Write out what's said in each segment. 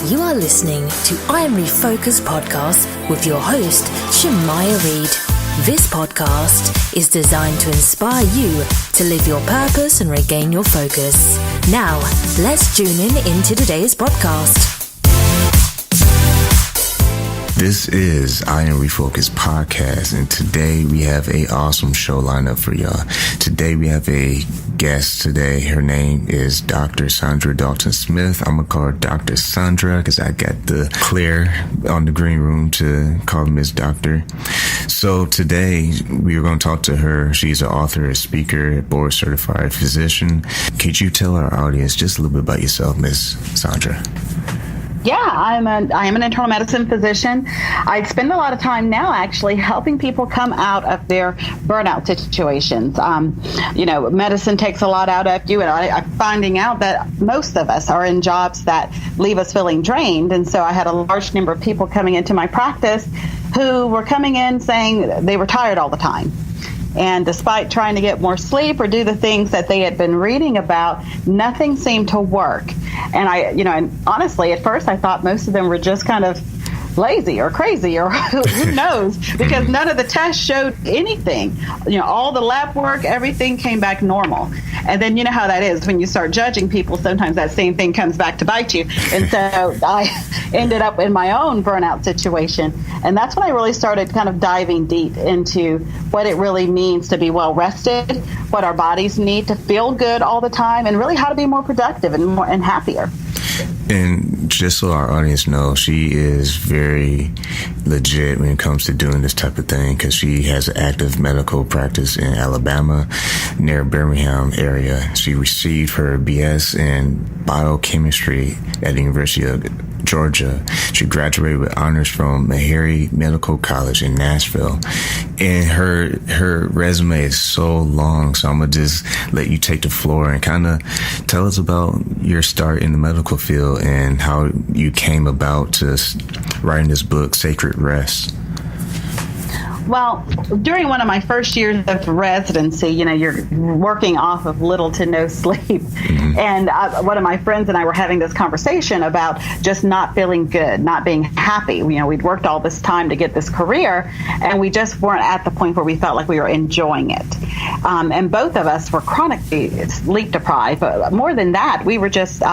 You are listening to I'm Refocused podcast with your host, Shemaya Reed. This podcast is designed to inspire you to live your purpose and regain your focus. Now, let's tune into today's podcast. This is I Am Refocused podcast, and today we have a awesome show lineup for y'all. Today we have a guest today. Her name is Dr. Saundra Dalton-Smith. I'm going to call her Dr. Saundra because I got the clear on the green room to call her Miss Doctor. So today we are going to talk to her. She's an author, a speaker, a board certified physician. Could you tell our audience just a little bit about yourself, Miss Saundra? Yeah, I am an internal medicine physician. I spend a lot of time now actually helping people come out of their burnout situations. Medicine takes a lot out of you, and I'm finding out that most of us are in jobs that leave us feeling drained. And so I had a large number of people coming into my practice who were coming in saying they were tired all the time. And despite trying to get more sleep or do the things that they had been reading about, nothing seemed to work. And and honestly, at first I thought most of them were just kind of lazy or crazy or who knows, because none of the tests showed anything. All the lab work, everything came back normal. And then you know how that is when you start judging people, sometimes that same thing comes back to bite you. And so I ended up in my own burnout situation. And that's when I really started kind of diving deep into what it really means to be well rested, what our bodies need to feel good all the time, and really how to be more productive and happier. And just so our audience knows, she is very legit when it comes to doing this type of thing, because she has an active medical practice in Alabama near Birmingham area. She received her BS in biochemistry at the University of Georgia. She graduated with honors from Meharry Medical College in Nashville. And her resume is so long, so I'm going to just let you take the floor and kind of tell us about your start in the medical field and how you came about to writing this book, Sacred Rest. Well, during one of my first years of residency, you're working off of little to no sleep. Mm-hmm. And one of my friends and I were having this conversation about just not feeling good, not being happy. We'd worked all this time to get this career, and we just weren't at the point where we felt like we were enjoying it. And both of us were chronically sleep deprived. But more than that, we were just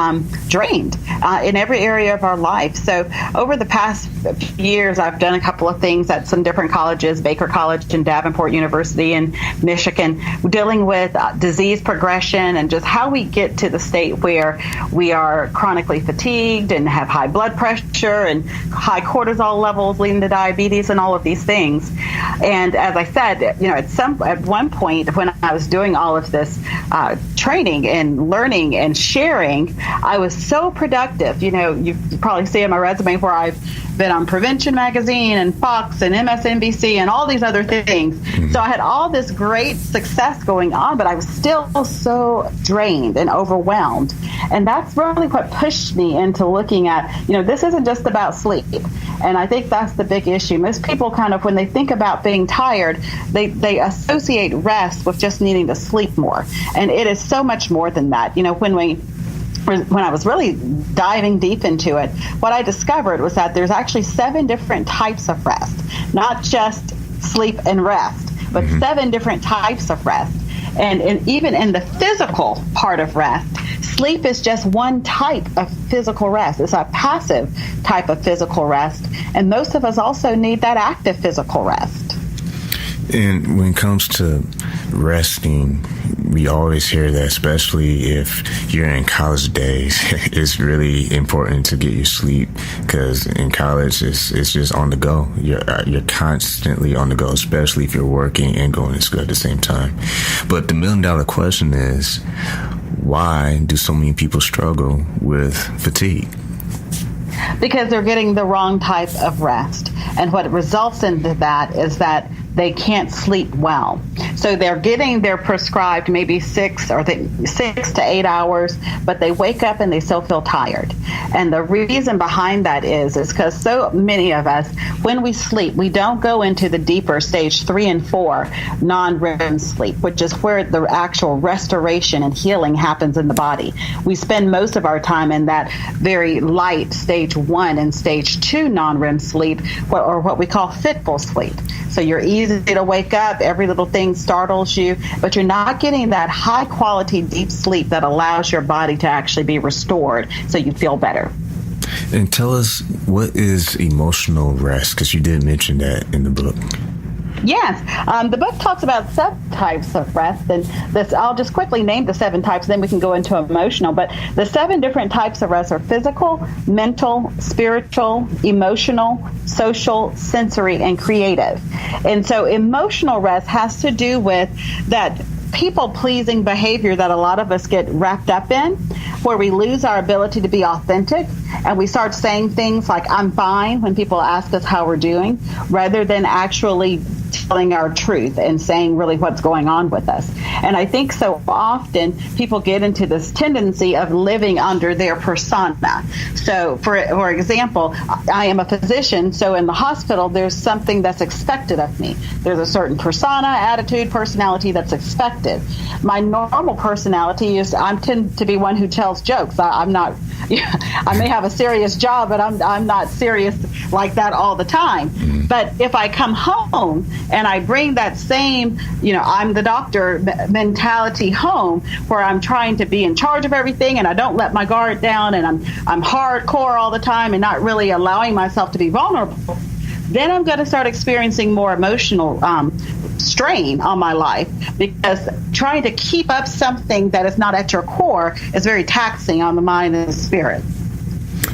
drained in every area of our life. So over the past few years, I've done a couple of things at some different colleges, Baker College and Davenport University in Michigan, dealing with disease progression and just how we get to the state where we are chronically fatigued and have high blood pressure and high cortisol levels leading to diabetes and all of these things. And as I said, at one point when I was doing all of this training and learning and sharing, I was so productive. You probably see in my resume where I've been on Prevention Magazine and Fox and MSNBC and all these other things. Mm-hmm. So I had all this great success going on, but I was still so drained and overwhelmed. And that's really what pushed me into looking at, this isn't just about sleep. And I think that's the big issue. Most people kind of, when they think about being tired, they associate rest with just needing to sleep more. And it is so much more than that. When I was really diving deep into it, what I discovered was that there's actually 7 different types of rest, not just sleep and rest, but 7 different types of rest. And even in the physical part of rest, sleep is just one type of physical rest. It's a passive type of physical rest. And most of us also need that active physical rest. And when it comes to resting, we always hear that, especially if you're in college days, it's really important to get your sleep, because in college it's just on the go. You're constantly on the go, especially if you're working and going to school at the same time. But the $1 million question is, why do so many people struggle with fatigue? Because they're getting the wrong type of rest. And what results into that is that they can't sleep well. So they're getting their prescribed maybe 6 to 8 hours, but they wake up and they still feel tired. And the reason behind that is because so many of us, when we sleep, we don't go into the deeper stage 3 and 4 non-REM sleep, which is where the actual restoration and healing happens in the body. We spend most of our time in that very light stage 1 and stage 2 non-REM sleep, or what we call fitful sleep. So you're easy to wake up, every little thing startles you, but you're not getting that high quality deep sleep that allows your body to actually be restored so you feel better. And tell us, what is emotional rest? Because you did mention that in the book. Yes. The book talks about 7 types of rest, and I'll just quickly name the 7 types, then we can go into emotional. But the 7 different types of rest are physical, mental, spiritual, emotional, social, sensory, and creative. And so emotional rest has to do with that people-pleasing behavior that a lot of us get wrapped up in, where we lose our ability to be authentic, and we start saying things like, I'm fine, when people ask us how we're doing, rather than actually telling our truth and saying really what's going on with us. And I think so often people get into this tendency of living under their persona. So for example, I am a physician, so in the hospital there's something that's expected of me. There's a certain persona, attitude, personality that's expected. My normal personality is I tend to be one who tells jokes. I'm not, I may have a serious job, but I'm not serious like that all the time. But if I come home and I bring that same, I'm the doctor mentality home, where I'm trying to be in charge of everything and I don't let my guard down and I'm hardcore all the time and not really allowing myself to be vulnerable, then I'm going to start experiencing more emotional strain on my life, because trying to keep up something that is not at your core is very taxing on the mind and the spirit.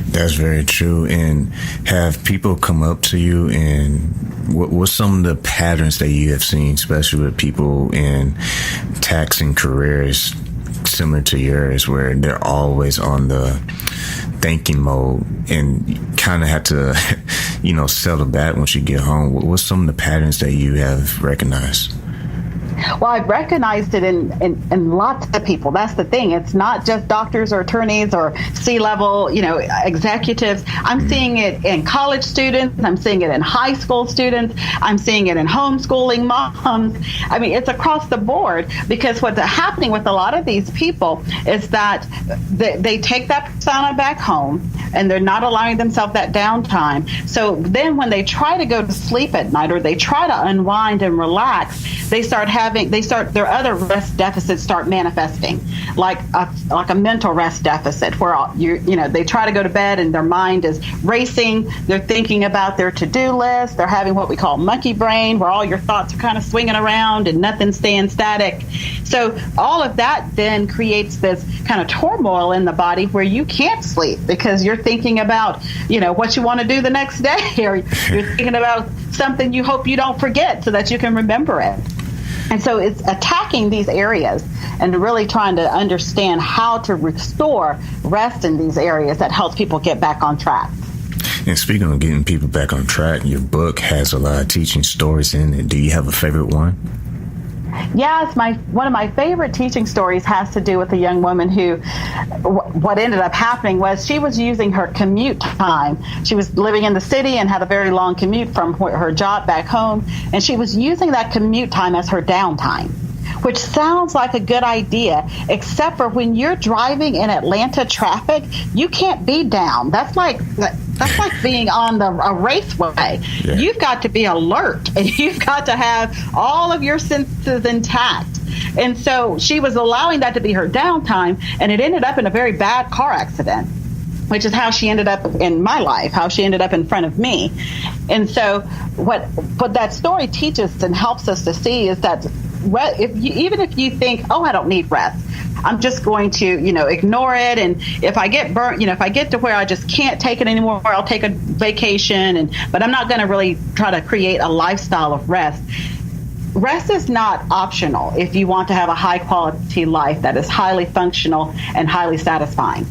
That's very true. And have people come up to you, and what's some of the patterns that you have seen, especially with people in taxing careers similar to yours, where they're always on the thinking mode and you kind of have to, settle back once you get home? What's some of the patterns that you have recognized? Well, I've recognized it in lots of people. That's the thing. It's not just doctors or attorneys or C-level, executives. I'm seeing it in college students. I'm seeing it in high school students. I'm seeing it in homeschooling moms. I mean, it's across the board, because what's happening with a lot of these people is that they take that persona back home and they're not allowing themselves that downtime. So then when they try to go to sleep at night, or they try to unwind and relax, their other rest deficits start manifesting, like a mental rest deficit, where they try to go to bed and their mind is racing. They're thinking about their to-do list. They're having what we call monkey brain, where all your thoughts are kind of swinging around and nothing's staying static. So all of that then creates this kind of turmoil in the body where you can't sleep, because you're thinking about, what you want to do the next day, or you're thinking about something you hope you don't forget so that you can remember it. And so it's attacking these areas and really trying to understand how to restore rest in these areas that helps people get back on track. And speaking of getting people back on track, your book has a lot of teaching stories in it. Do you have a favorite one? Yes, one of my favorite teaching stories has to do with a young woman who, what ended up happening was she was using her commute time. She was living in the city and had a very long commute from her job back home, and she was using that commute time as her downtime, which sounds like a good idea, except for when you're driving in Atlanta traffic, you can't be down. That's like being on a raceway. Yeah. You've got to be alert, and you've got to have all of your senses intact. And so she was allowing that to be her downtime, and it ended up in a very bad car accident, which is how she ended up in my life, how she ended up in front of me. And so what that story teaches and helps us to see is that even if you think, oh, I don't need rest, I'm just going to, ignore it. And if I get burnt, if I get to where I just can't take it anymore, I'll take a vacation. But I'm not going to really try to create a lifestyle of rest. Rest is not optional if you want to have a high quality life that is highly functional and highly satisfying.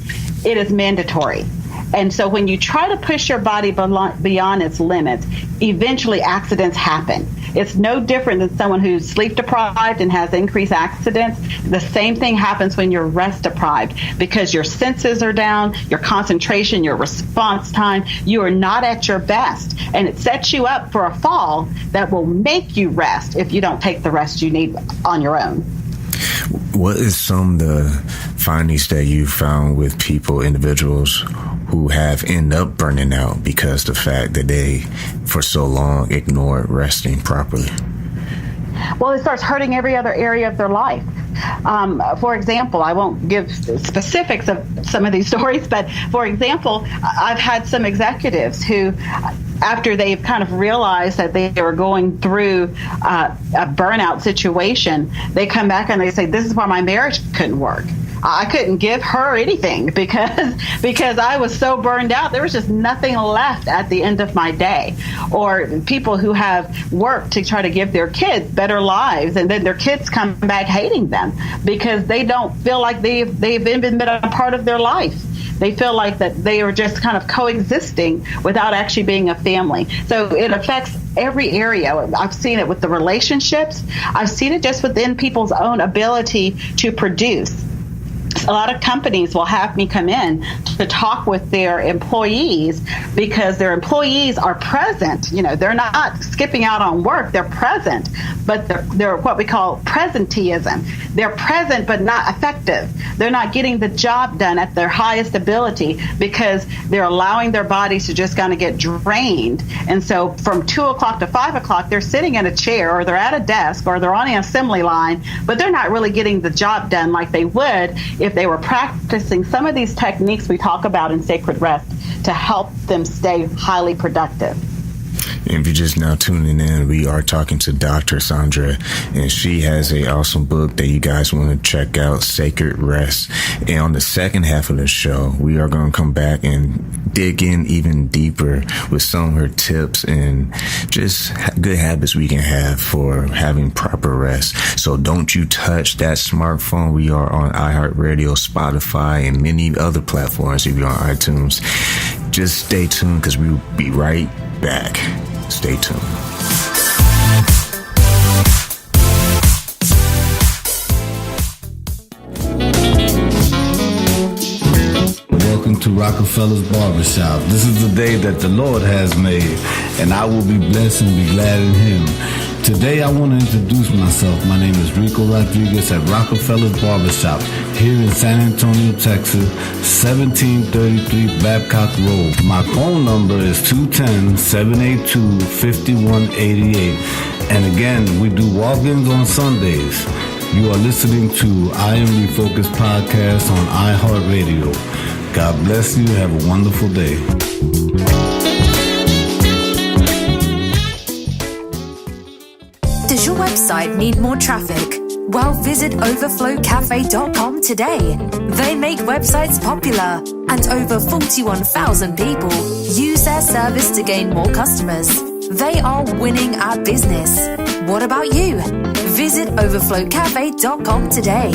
It is mandatory. And so when you try to push your body beyond its limits, eventually accidents happen. It's no different than someone who's sleep deprived and has increased accidents. The same thing happens when you're rest deprived, because your senses are down, your concentration, your response time, you are not at your best. And it sets you up for a fall that will make you rest if you don't take the rest you need on your own. What is some of the findings that you found with individuals who have ended up burning out because the fact that they, for so long, ignored resting properly? Well, it starts hurting every other area of their life. For example, I won't give specifics of some of these stories, but for example, I've had some executives who, after they've kind of realized that they were going through a burnout situation, they come back and they say, this is why my marriage couldn't work. I couldn't give her anything because I was so burned out. There was just nothing left at the end of my day. Or people who have worked to try to give their kids better lives, and then their kids come back hating them because they don't feel like they've been a part of their life. They feel like that they are just kind of coexisting without actually being a family. So it affects every area. I've seen it with the relationships. I've seen it just within people's own ability to produce. A lot of companies will have me come in to talk with their employees because their employees are present. You know, they're not skipping out on work. They're present, but they're what we call presenteeism. They're present but not effective. They're not getting the job done at their highest ability because they're allowing their bodies to just kind of get drained. And so from 2 o'clock to 5 o'clock, they're sitting in a chair or they're at a desk or they're on an assembly line, but they're not really getting the job done like they would if they were practicing some of these techniques we talk about in Sacred Rest to help them stay highly productive. If you're just now tuning in, we are talking to Dr. Saundra, and she has an awesome book that you guys want to check out, Sacred Rest. And on the second half of the show, we are going to come back and dig in even deeper with some of her tips and just good habits we can have for having proper rest. So don't you touch that smartphone. We are on iHeartRadio, Spotify, and many other platforms if you're on iTunes. Just stay tuned because we will be right back. Stay tuned. Welcome to Rockefeller's Barbershop. This is the day that the Lord has made, and I will be blessed and be glad in Him. Today I want to introduce myself. My name is Rico Rodriguez at Rockefeller's Barbershop here in San Antonio, Texas, 1733 Babcock Road. My phone number is 210-782-5188. And again, we do walk-ins on Sundays. You are listening to I Am Refocused podcast on iHeartRadio. God bless you. Have a wonderful day. Does your website need more traffic? Well, visit overflowcafe.com today. They make websites popular, and over 41,000 people use their service to gain more customers. They are winning our business. What about you? Visit overflowcafe.com today.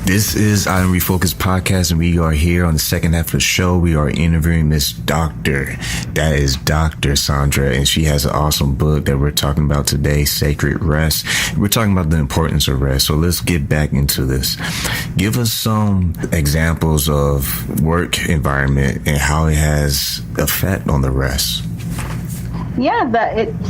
This is I Am Refocused podcast, and we are here on the second half of the show. We are interviewing Miss Doctor. That is Dr. Saundra, and she has an awesome book that we're talking about today, Sacred Rest. We're talking about the importance of rest, so let's get back into this. Give us some examples of work environment and how it has effect on the rest. Yeah,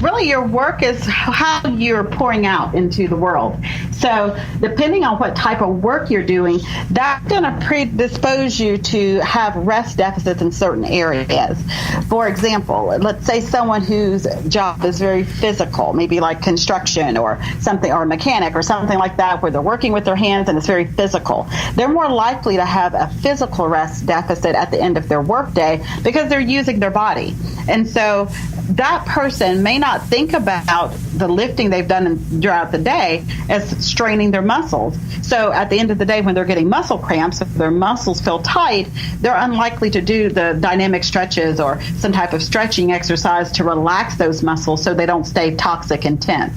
really your work is how you're pouring out into the world. So depending on what type of work you're doing, that's going to predispose you to have rest deficits in certain areas. For example, let's say someone whose job is very physical, maybe like construction or something, or a mechanic or something like that, where they're working with their hands and it's very physical. They're more likely to have a physical rest deficit at the end of their workday because they're using their body. And so that person may not think about the lifting they've done throughout the day as straining their muscles. So at the end of the day, when they're getting muscle cramps, if their muscles feel tight, they're unlikely to do the dynamic stretches or some type of stretching exercise to relax those muscles so they don't stay toxic and tense.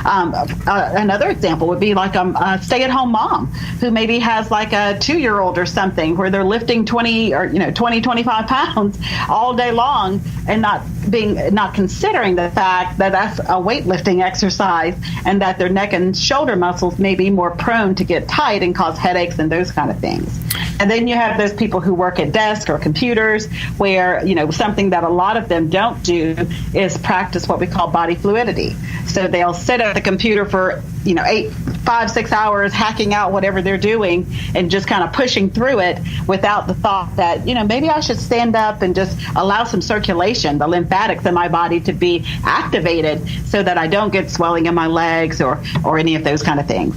Another example would be like a stay-at-home mom who maybe has like a 2-year-old or something where they're lifting 25 pounds all day long and not considering the fact that that's a weightlifting exercise and that their neck and shoulder muscles may be more prone to get tight and cause headaches and those kind of things. And then you have those people who work at desks or computers where, something that a lot of them don't do is practice what we call body fluidity. So they'll sit at the computer for 5-6 hours hacking out whatever they're doing and just kind of pushing through it without the thought that, maybe I should stand up and just allow some circulation, the lymphatics in my body to be activated so that I don't get swelling in my legs or any of those kind of things.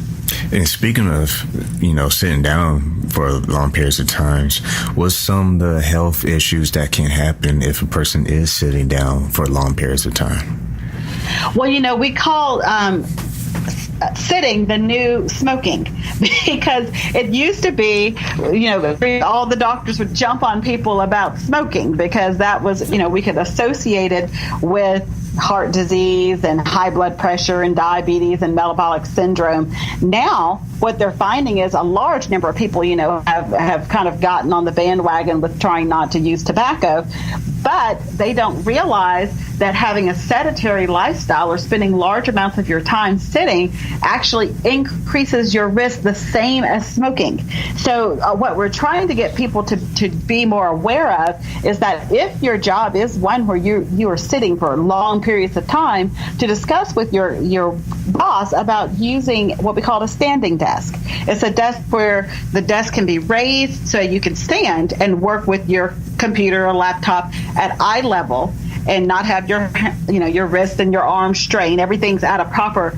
And speaking of, sitting down for long periods of times, what's some of the health issues that can happen if a person is sitting down for long periods of time? Well, we call sitting the new smoking, because it used to be, all the doctors would jump on people about smoking because that was, we could associate it with heart disease and high blood pressure and diabetes and metabolic syndrome. Now, what they're finding is a large number of people, have kind of gotten on the bandwagon with trying not to use tobacco, but they don't realize that having a sedentary lifestyle or spending large amounts of your time sitting actually increases your risk the same as smoking. So what we're trying to get people to be more aware of is that if your job is one where you are sitting for long periods of time, to discuss with your boss about using what we call a standing desk. It's a desk where the desk can be raised so you can stand and work with your computer or laptop at eye level and not have your wrist and your arm strain. Everything's at a proper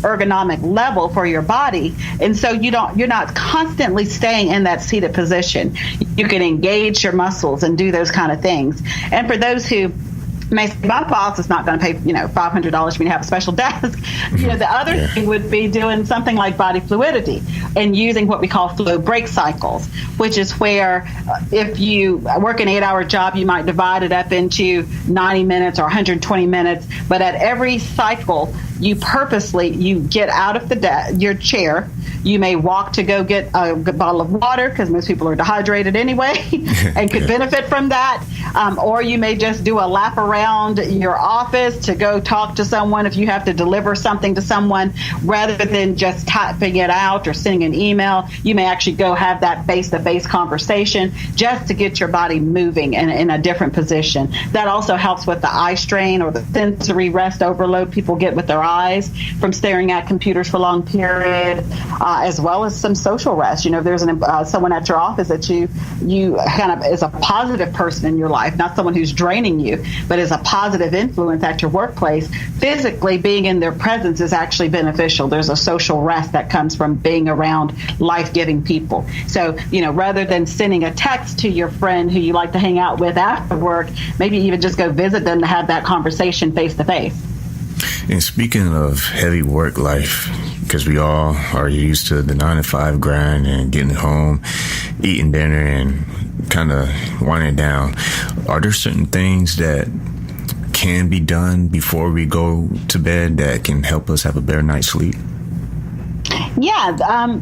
ergonomic level for your body, and so you're not constantly staying in that seated position. You can engage your muscles and do those kind of things. And for those who may say, my boss is not going to pay $500 for me to have a special desk, the other thing would be doing something like body fluidity and using what we call flow break cycles, which is where if you work an 8-hour job, you might divide it up into 90 minutes or 120 minutes, but at every cycle you get out of your chair. You may walk to go get a bottle of water because most people are dehydrated anyway and could benefit from that. Or you may just do a lap around your office to go talk to someone if you have to deliver something to someone, rather than just typing it out or sending an email. You may actually go have that face-to-face conversation just to get your body moving in a different position. That also helps with the eye strain or the sensory rest overload people get with their eyes from staring at computers for long periods. As well as some social rest. If there's someone at your office that you kind of is a positive person in your life, not someone who's draining you, but is a positive influence at your workplace, physically being in their presence is actually beneficial. There's a social rest that comes from being around life-giving people. So, rather than sending a text to your friend who you like to hang out with after work, maybe even just go visit them to have that conversation face-to-face. And speaking of heavy work life, because we all are used to the 9-to-5 grind and getting home, eating dinner, and kind of winding down, are there certain things that can be done before we go to bed that can help us have a better night's sleep? Yeah.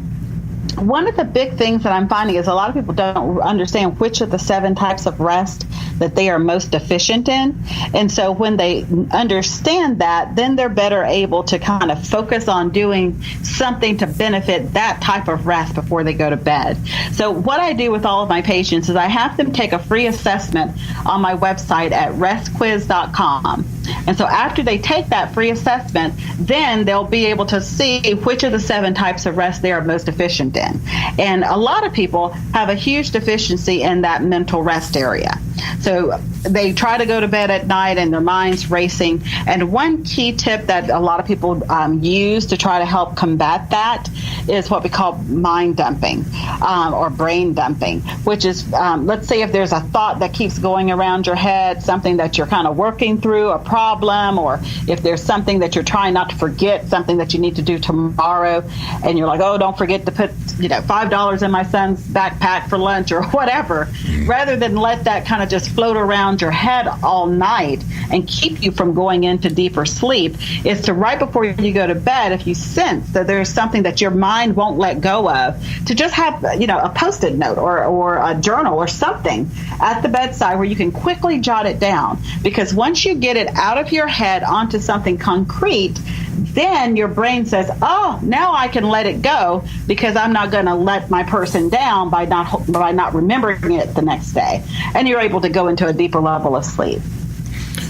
One of the big things that I'm finding is a lot of people don't understand which of the 7 types of rest that they are most deficient in. And so when they understand that, then they're better able to kind of focus on doing something to benefit that type of rest before they go to bed. So what I do with all of my patients is I have them take a free assessment on my website at restquiz.com. And so after they take that free assessment, then they'll be able to see which of the 7 types of rest they are most deficient in. And a lot of people have a huge deficiency in that mental rest area. So they try to go to bed at night and their mind's racing. And one key tip that a lot of people use to try to help combat that is what we call mind dumping or brain dumping, which is, let's say if there's a thought that keeps going around your head, something that you're kind of working through, a problem, or if there's something that you're trying not to forget, something that you need to do tomorrow, and you're like, oh, don't forget to put $5 in my son's backpack for lunch or whatever, rather than let that kind of just float around your head all night and keep you from going into deeper sleep, is to right before you go to bed, if you sense that there's something that your mind won't let go of, to just have a Post-it note or a journal or something at the bedside where you can quickly jot it down. Because once you get it out of your head onto something concrete, then your brain says, oh, now I can let it go because I'm not going to let my person down by not remembering it the next day. And you're able to go into a deeper level of sleep.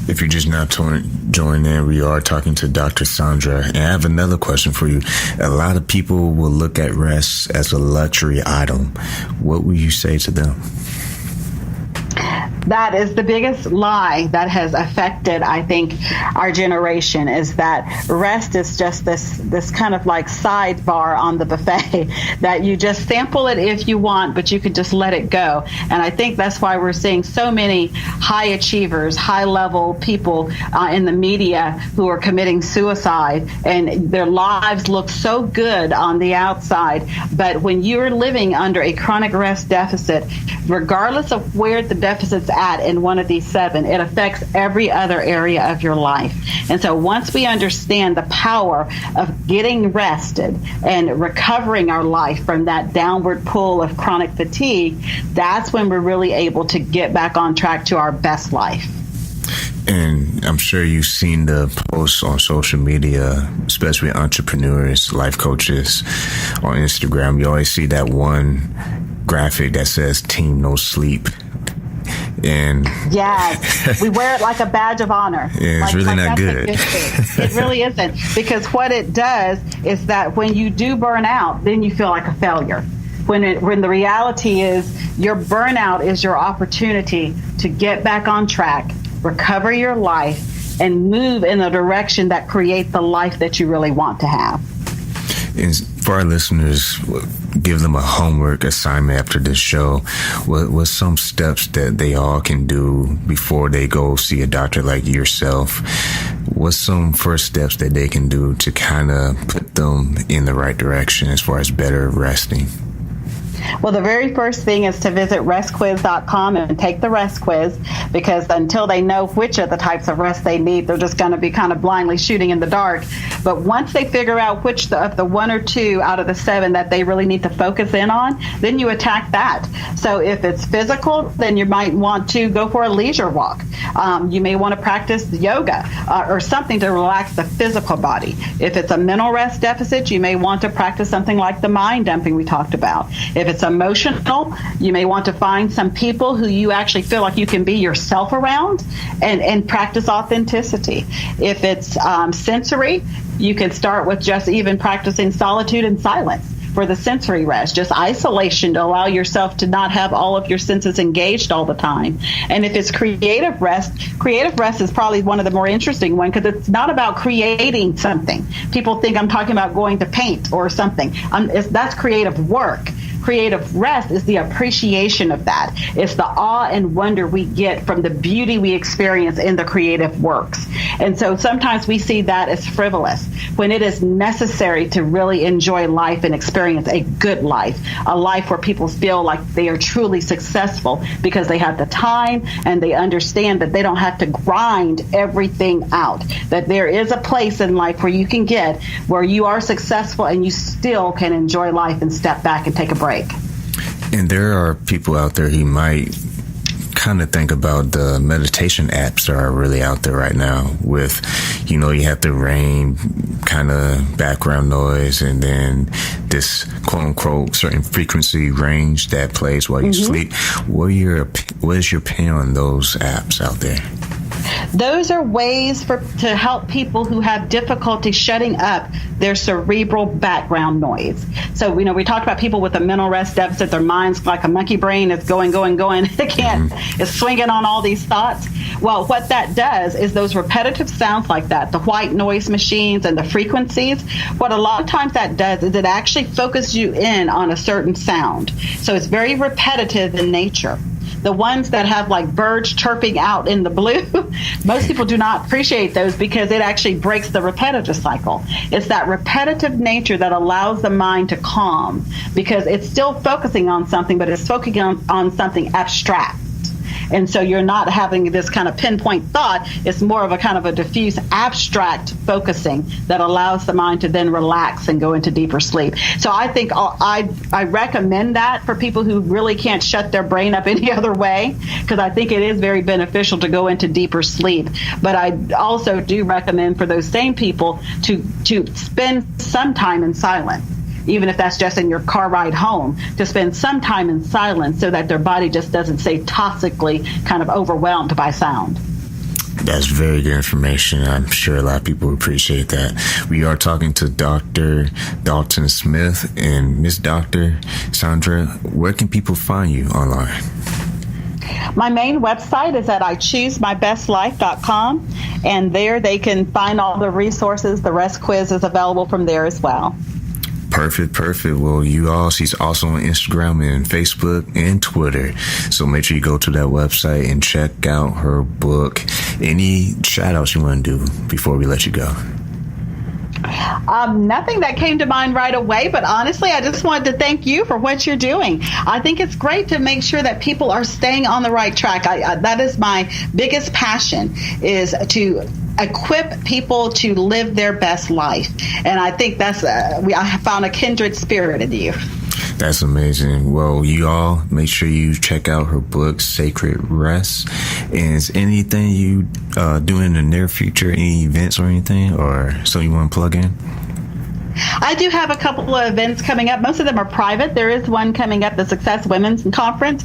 If you're just now joining in, we are talking to Dr. Saundra. And I have another question for you. A lot of people will look at rest as a luxury item. What will you say to them? That is the biggest lie that has affected, I think, our generation, is that rest is just this kind of like sidebar on the buffet that you just sample it if you want, but you can just let it go. And I think that's why we're seeing so many high achievers, high-level people in the media who are committing suicide, and their lives look so good on the outside. But when you're living under a chronic rest deficit, regardless of where the deficit's at in one of these 7, it affects every other area of your life. And so once we understand the power of getting rested and recovering our life from that downward pull of chronic fatigue, that's when we're really able to get back on track to our best life. And I'm sure you've seen the posts on social media, especially entrepreneurs, life coaches on Instagram. You always see that one graphic that says Team No Sleep. And yes, we wear it like a badge of honor. Yeah, it's really not good. It really isn't, because what it does is that when you do burn out, then you feel like a failure. When the reality is your burnout is your opportunity to get back on track, recover your life, and move in a direction that creates the life that you really want to have. And for our listeners, give them a homework assignment after this show. What's some steps that they all can do before they go see a doctor like yourself? What's some first steps that they can do to kind of put them in the right direction as far as better resting? Well, the very first thing is to visit restquiz.com and take the rest quiz, because until they know which of the types of rest they need, they're just going to be kind of blindly shooting in the dark. But once they figure out which of the 1 or 2 out of the 7 that they really need to focus in on, then you attack that. So if it's physical, then you might want to go for a leisure walk. You may want to practice yoga or something to relax the physical body. If it's a mental rest deficit, you may want to practice something like the mind dumping we talked about. If it's emotional, you may want to find some people who you actually feel like you can be yourself around and practice authenticity. If it's sensory, you can start with just even practicing solitude and silence for the sensory rest, just isolation to allow yourself to not have all of your senses engaged all the time. And if it's creative rest is probably one of the more interesting ones, because it's not about creating something. People think I'm talking about going to paint or something. That's creative work. Creative rest is the appreciation of that. It's the awe and wonder we get from the beauty we experience in the creative works. And so sometimes we see that as frivolous, when it is necessary to really enjoy life and experience a good life, a life where people feel like they are truly successful because they have the time and they understand that they don't have to grind everything out, that there is a place in life where you can get where you are successful and you still can enjoy life and step back and take a break. And there are people out there who might kind of think about the meditation apps that are really out there right now with, you have the rain kind of background noise and then this quote unquote certain frequency range that plays while you sleep. What is your opinion on those apps out there? Those are ways to help people who have difficulty shutting up their cerebral background noise. So, we talked about people with a mental rest deficit. Their mind's like a monkey brain. It's going. It's swinging on all these thoughts. Well, what that does is those repetitive sounds like that, the white noise machines and the frequencies, what a lot of times that does is it actually focuses you in on a certain sound. So it's very repetitive in nature. The ones that have like birds chirping out in the blue, most people do not appreciate those because it actually breaks the repetitive cycle. It's that repetitive nature that allows the mind to calm because it's still focusing on something, but it's focusing on something abstract. And so you're not having this kind of pinpoint thought. It's more of a kind of a diffuse, abstract focusing that allows the mind to then relax and go into deeper sleep. So I think I recommend that for people who really can't shut their brain up any other way, because I think it is very beneficial to go into deeper sleep. But I also do recommend for those same people to spend some time in silence, even if that's just in your car ride home, to spend some time in silence so that their body just doesn't stay toxically kind of overwhelmed by sound. That's very good information. I'm sure a lot of people appreciate that. We are talking to Dr. Dalton-Smith. And Miss Dr. Saundra, where can people find you online? My main website is at ichoosemybestlife.com, and there they can find all the resources. The rest quiz is available from there as well. Perfect. Well, you all, she's also on Instagram and Facebook and Twitter. So make sure you go to that website and check out her book. Any shout outs you want to do before we let you go? Nothing that came to mind right away, but honestly, I just wanted to thank you for what you're doing. I think it's great to make sure that people are staying on the right track. That is my biggest passion, is to equip people to live their best life. And I think that's I found a kindred spirit in you. That's amazing. Well, you all make sure you check out her book, Sacred Rest. And is anything you doing in the near future, any events or anything, or something you want to plug in? I do have a couple of events coming up. Most of them are private. There is one coming up, the Success Women's Conference.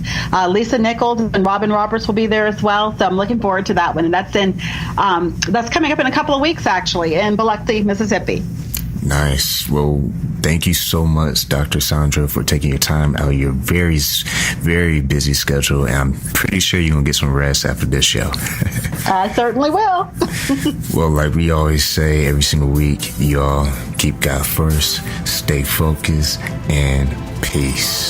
Lisa Nichols and Robin Roberts will be there as well. So I'm looking forward to that one. And that's coming up in a couple of weeks, actually, in Biloxi, Mississippi. Nice. Well, thank you so much, Dr. Saundra, for taking your time out of your very, very busy schedule. And I'm pretty sure you're going to get some rest after this show. I certainly will. Well, like we always say every single week, y'all keep God first, stay focused, and peace.